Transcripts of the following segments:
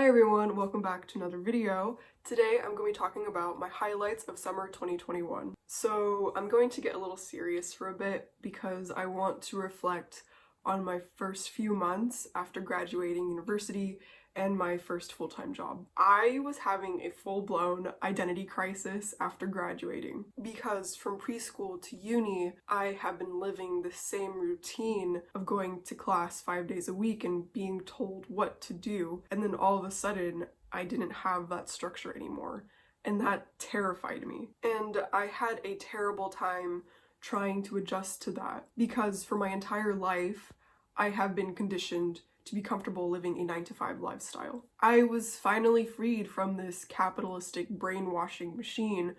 Hi everyone, welcome back to another video. Today I'm going to be talking about my highlights of summer 2021. So I'm going to get a little serious for a bit because I want to reflect on my first few months after graduating university and my first full-time job. I was having a full-blown identity crisis after graduating because from preschool to uni, I have been living the same routine of going to class 5 days a week and being told what to do, and then all of a sudden, I didn't have that structure anymore, and that terrified me. And I had a terrible time trying to adjust to that because for my entire life, I have been conditioned to be comfortable living a 9-to-5 lifestyle. I was finally freed from this capitalistic brainwashing machine,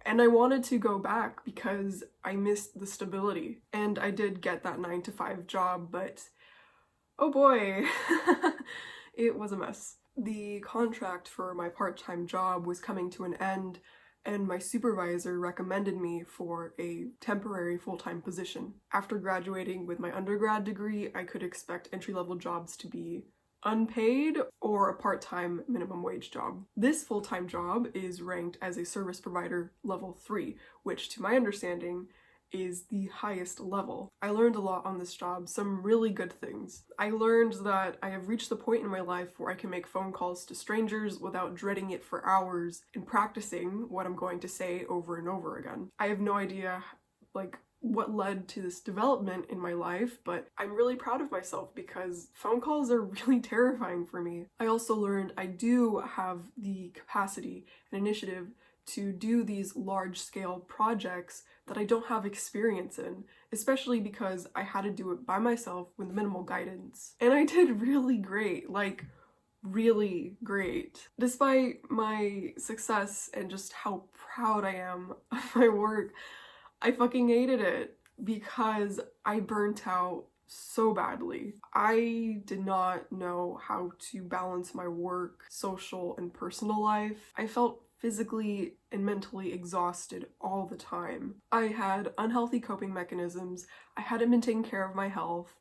and I wanted to go back because I missed the stability. And I did get that 9-to-5 job, but oh boy, it was a mess. The contract for my part-time job was coming to an end, and my supervisor recommended me for a temporary full-time position. After graduating with my undergrad degree, I could expect entry-level jobs to be unpaid or a part-time minimum wage job. This full-time job is ranked as a service provider level 3, which to my understanding is the highest level. I learned a lot on this job, some really good things. I learned that I have reached the point in my life where I can make phone calls to strangers without dreading it for hours and practicing what I'm going to say over and over again. I have no idea what led to this development in my life, but I'm really proud of myself because phone calls are really terrifying for me. I also learned I do have the capacity and initiative to do these large-scale projects that I don't have experience in, especially because I had to do it by myself with minimal guidance. And I did really great, really great. Despite my success and just how proud I am of my work, I fucking hated it because I burnt out so badly. I did not know how to balance my work, social, and personal life. I felt physically and mentally exhausted all the time. I had unhealthy coping mechanisms. I hadn't been taking care of my health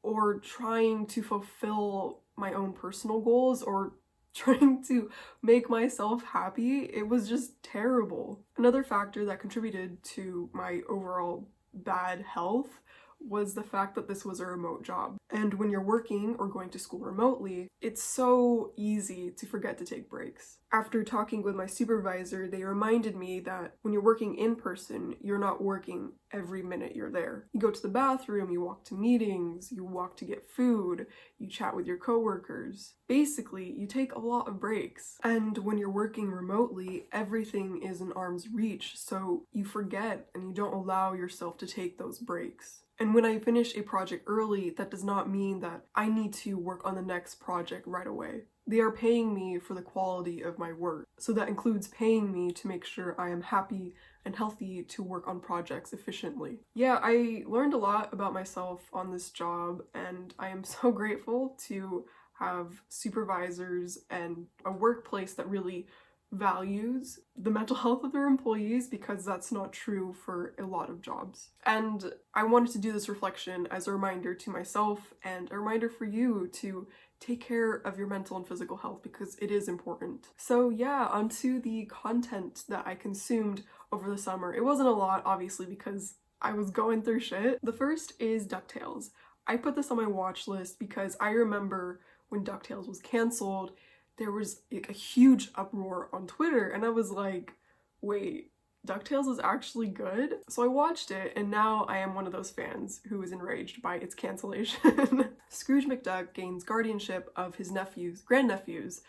or trying to fulfill my own personal goals or trying to make myself happy. It was just terrible. Another factor that contributed to my overall bad health was the fact that this was a remote job. And when you're working or going to school remotely, it's so easy to forget to take breaks. After talking with my supervisor, they reminded me that when you're working in person, you're not working every minute you're there. You go to the bathroom, you walk to meetings, you walk to get food, you chat with your coworkers. Basically, you take a lot of breaks. And when you're working remotely, everything is in arm's reach, so you forget and you don't allow yourself to take those breaks. And when I finish a project early, that does not mean that I need to work on the next project right away. They are paying me for the quality of my work. So that includes paying me to make sure I am happy and healthy to work on projects efficiently. Yeah, I learned a lot about myself on this job, and I am so grateful to have supervisors and a workplace that really values the mental health of their employees, because that's not true for a lot of jobs. And I wanted to do this reflection as a reminder to myself and a reminder for you to take care of your mental and physical health because it is important. So yeah, onto the content that I consumed over the summer. It wasn't a lot, obviously, because I was going through shit. The first is DuckTales. I put this on my watch list because I remember when DuckTales was canceled, there was a huge uproar on Twitter, and I was like, wait, DuckTales is actually good? So I watched it, and now I am one of those fans who is enraged by its cancellation. Scrooge McDuck gains guardianship of his grandnephews,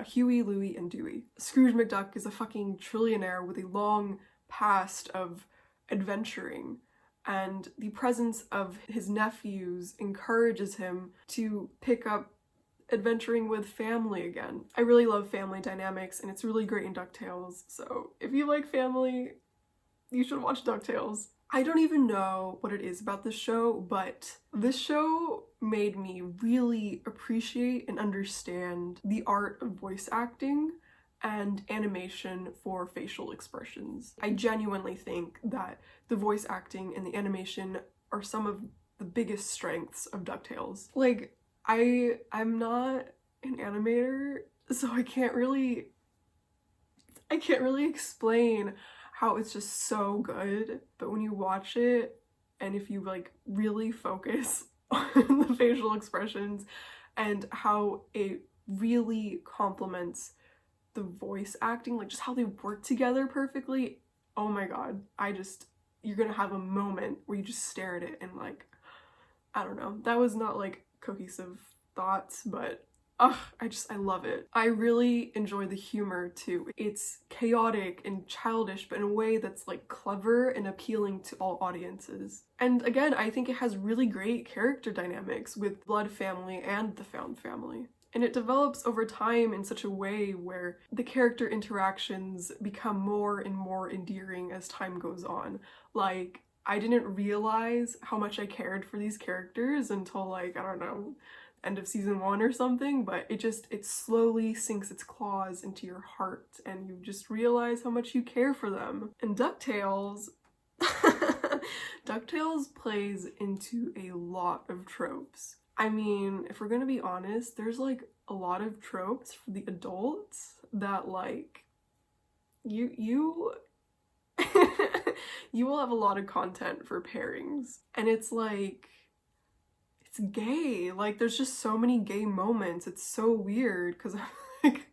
Huey, Louie, and Dewey. Scrooge McDuck is a fucking trillionaire with a long past of adventuring, and the presence of his nephews encourages him to pick up adventuring with family again. I really love family dynamics, and it's really great in DuckTales, so if you like family, you should watch DuckTales. I don't even know what it is about this show, but this show made me really appreciate and understand the art of voice acting and animation for facial expressions. I genuinely think that the voice acting and the animation are some of the biggest strengths of DuckTales. I'm not an animator, so I can't really explain how it's just so good. But when you watch it, and if you like really focus on the facial expressions and how it really complements the voice acting, like just how they work together perfectly, oh my god, you're gonna have a moment where you just stare at it and like, I don't know, that was not like cohesive thoughts, but ugh, I love it. I really enjoy the humor too. It's chaotic and childish, but in a way that's like clever and appealing to all audiences. And again, I think it has really great character dynamics with Blood family and the Found family. And it develops over time in such a way where the character interactions become more and more endearing as time goes on. Like, I didn't realize how much I cared for these characters until like, I don't know, end of season 1 or something, but it slowly sinks its claws into your heart and you just realize how much you care for them. And DuckTales DuckTales plays into a lot of tropes. I mean, if we're gonna be honest, there's like a lot of tropes for the adults that like you you will have a lot of content for pairings. And it's like, it's gay. Like, there's just so many gay moments. It's so weird because like,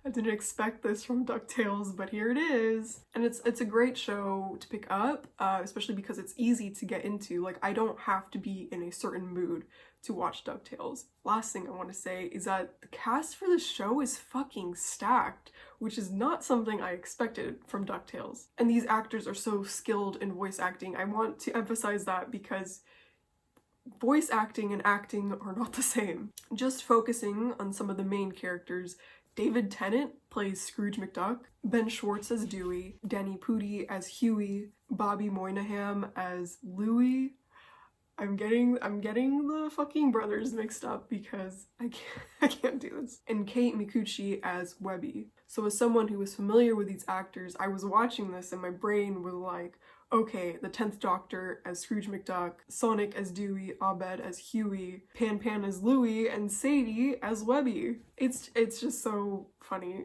I didn't expect this from DuckTales, but here it is. And it's a great show to pick up, especially because it's easy to get into. Like, I don't have to be in a certain mood to watch DuckTales. Last thing I want to say is that the cast for the show is fucking stacked, which is not something I expected from DuckTales. And these actors are so skilled in voice acting. I want to emphasize that because voice acting and acting are not the same. Just focusing on some of the main characters, David Tennant plays Scrooge McDuck, Ben Schwartz as Dewey, Danny Pudi as Huey, Bobby Moynihan as Louie. I'm getting the fucking brothers mixed up because I can't do this. And Kate Mikuchi as Webby. So as someone who was familiar with these actors, I was watching this and my brain was like, okay, the 10th Doctor as Scrooge McDuck, Sonic as Dewey, Abed as Huey, Pan Pan as Louie, and Sadie as Webby. It's just so funny.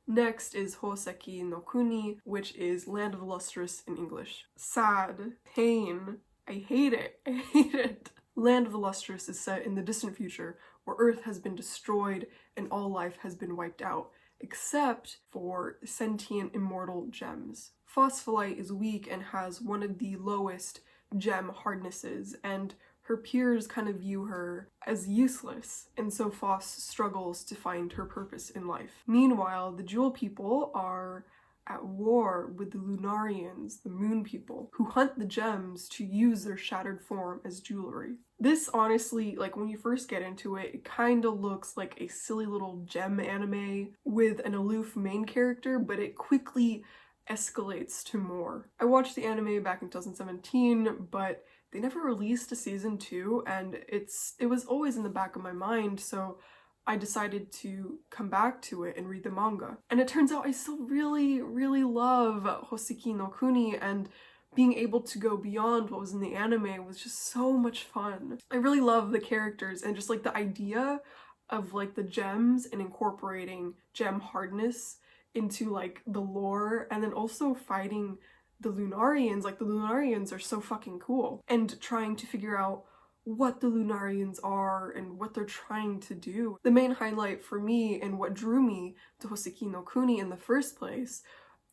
Next is Hoseki no Kuni, which is Land of the Lustrous in English. Sad, pain, I hate it. I hate it. Land of the Lustrous is set in the distant future where Earth has been destroyed and all life has been wiped out, except for sentient immortal gems. Phospholite is weak and has one of the lowest gem hardnesses, and her peers kind of view her as useless, and so Phos struggles to find her purpose in life. Meanwhile, the Jewel people are at war with the Lunarians, the Moon people, who hunt the gems to use their shattered form as jewelry. This honestly, like when you first get into it, it kind of looks like a silly little gem anime with an aloof main character, but it quickly escalates to more. I watched the anime back in 2017, but they never released a season 2, and it was always in the back of my mind, so I decided to come back to it and read the manga. And it turns out I still really, really love Hoseki no Kuni, and being able to go beyond what was in the anime was just so much fun. I really love the characters and just like the idea of like the gems and incorporating gem hardness into like the lore, and then also fighting the Lunarians. Like, the Lunarians are so fucking cool, and trying to figure out what the Lunarians are and what they're trying to do. The main highlight for me and what drew me to Hoseki no Kuni in the first place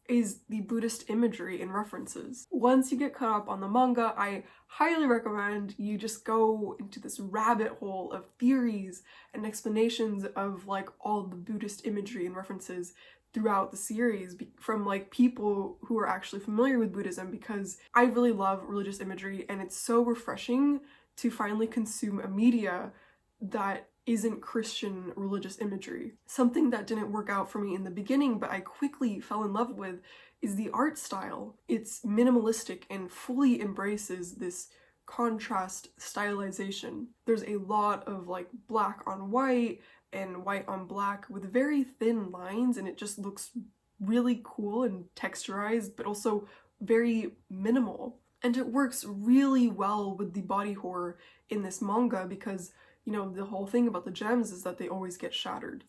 is the Buddhist imagery and references. Once you get caught up on the manga, I highly recommend you just go into this rabbit hole of theories and explanations of like all the Buddhist imagery and references throughout the series from like people who are actually familiar with Buddhism, because I really love religious imagery and it's so refreshing to finally consume a media that isn't Christian religious imagery. Something that didn't work out for me in the beginning, but I quickly fell in love with, is the art style. It's minimalistic and fully embraces this contrast stylization. There's a lot of like black on white and white on black with very thin lines, and it just looks really cool and texturized, but also very minimal. And it works really well with the body horror in this manga because you know, the whole thing about the gems is that they always get shattered.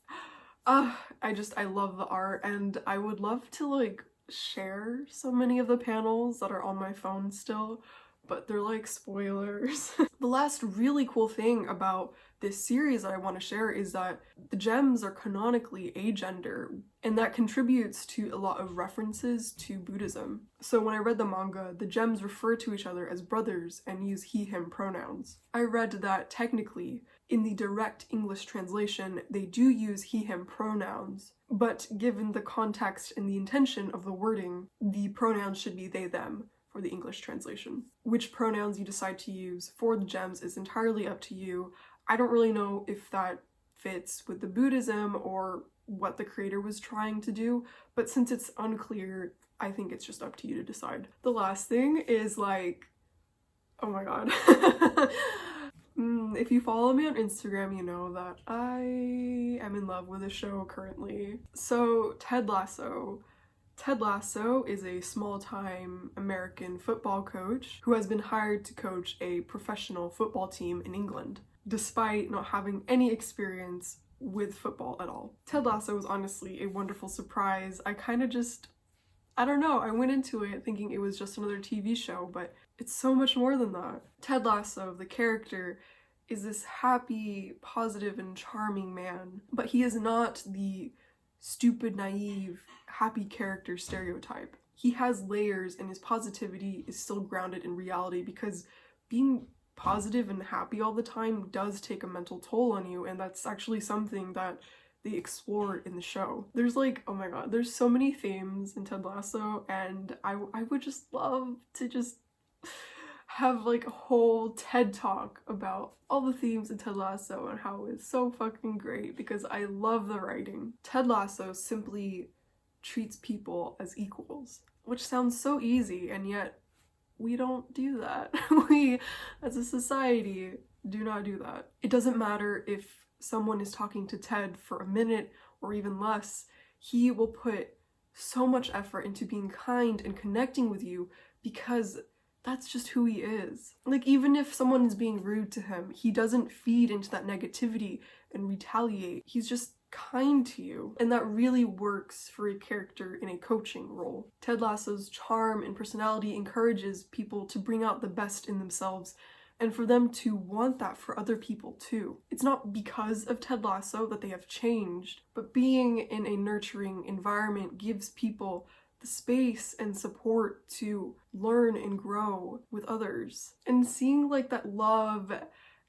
I love the art, and I would love to like share so many of the panels that are on my phone still, but they're like spoilers. The last really cool thing about this series that I want to share is that the gems are canonically agender, and that contributes to a lot of references to Buddhism. So when I read the manga, the gems refer to each other as brothers and use he/him pronouns. I read that technically, in the direct English translation, they do use he/him pronouns, but given the context and the intention of the wording, the pronouns should be they/them for the English translation. Which pronouns you decide to use for the gems is entirely up to you. I don't really know if that fits with the Buddhism or what the creator was trying to do, but since it's unclear, I think it's just up to you to decide. The last thing is like, oh my god. If you follow me on Instagram, you know that I am in love with a show currently. So, Ted Lasso. Ted Lasso is a small-time American football coach who has been hired to coach a professional football team in England, despite not having any experience with football at all. Ted Lasso was honestly a wonderful surprise. I don't know, I went into it thinking it was just another TV show, but it's so much more than that. Ted Lasso, the character, is this happy, positive, and charming man, but he is not the stupid, naive, happy character stereotype. He has layers, and his positivity is still grounded in reality, because being positive and happy all the time does take a mental toll on you, and that's actually something that they explore in the show. There's like, oh my god, there's so many themes in Ted Lasso, and I would just love to just have like a whole TED talk about all the themes in Ted Lasso and how it's so fucking great, because I love the writing. Ted Lasso simply treats people as equals, which sounds so easy, and yet we don't do that. We, as a society, do not do that. It doesn't matter if someone is talking to Ted for a minute or even less, he will put so much effort into being kind and connecting with you, because that's just who he is. Like, even if someone is being rude to him, he doesn't feed into that negativity and retaliate. He's just kind to you, and that really works for a character in a coaching role. Ted Lasso's charm and personality encourages people to bring out the best in themselves, and for them to want that for other people too. It's not because of Ted Lasso that they have changed, but being in a nurturing environment gives people the space and support to learn and grow with others. And seeing like that love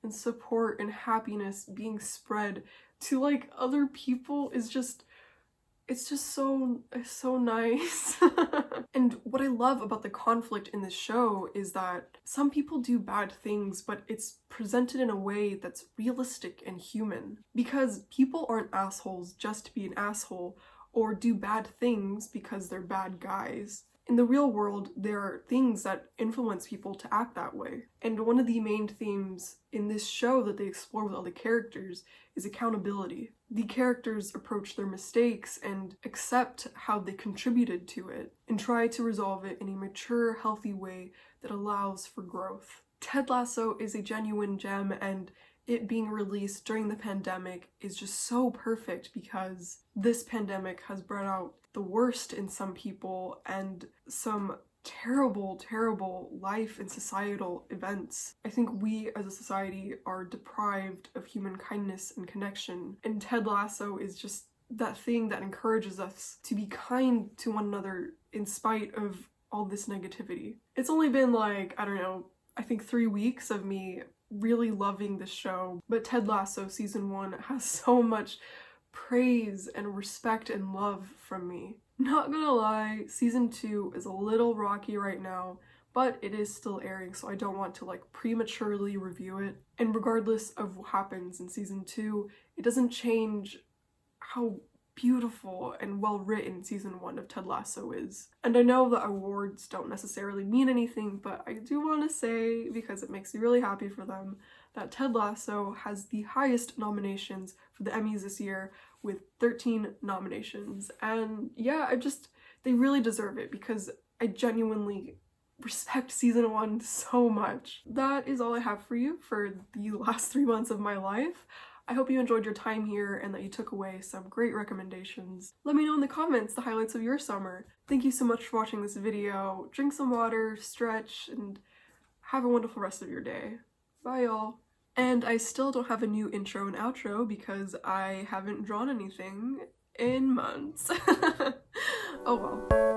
and support and happiness being spread to like other people is just, it's so nice. And what I love about the conflict in this show is that some people do bad things, but it's presented in a way that's realistic and human. Because people aren't assholes just to be an asshole, or do bad things because they're bad guys. In the real world, there are things that influence people to act that way. And one of the main themes in this show that they explore with all the characters is accountability. The characters approach their mistakes and accept how they contributed to it, and try to resolve it in a mature, healthy way that allows for growth. Ted Lasso is a genuine gem, and it being released during the pandemic is just so perfect, because this pandemic has brought out the worst in some people and some terrible life and societal events. I think we as a society are deprived of human kindness and connection, and Ted Lasso is just that thing that encourages us to be kind to one another in spite of all this negativity. It's only been like, I don't know, I think 3 weeks of me really loving this show, but Ted Lasso season 1 has so much praise and respect and love from me. Not gonna lie, season 2 is a little rocky right now, but it is still airing, so I don't want to like prematurely review it. And regardless of what happens in season 2, it doesn't change how beautiful and well written season 1 of Ted Lasso is. And I know that awards don't necessarily mean anything, but I do want to say, because it makes me really happy for them, that Ted Lasso has the highest nominations for the Emmys this year, with 13 nominations. And yeah, they really deserve it, because I genuinely respect season 1 so much. That is all I have for you for the last 3 months of my life. I hope you enjoyed your time here and that you took away some great recommendations. Let me know in the comments the highlights of your summer. Thank you so much for watching this video. Drink some water, stretch, and have a wonderful rest of your day. Bye y'all. And I still don't have a new intro and outro because I haven't drawn anything in months. Oh well.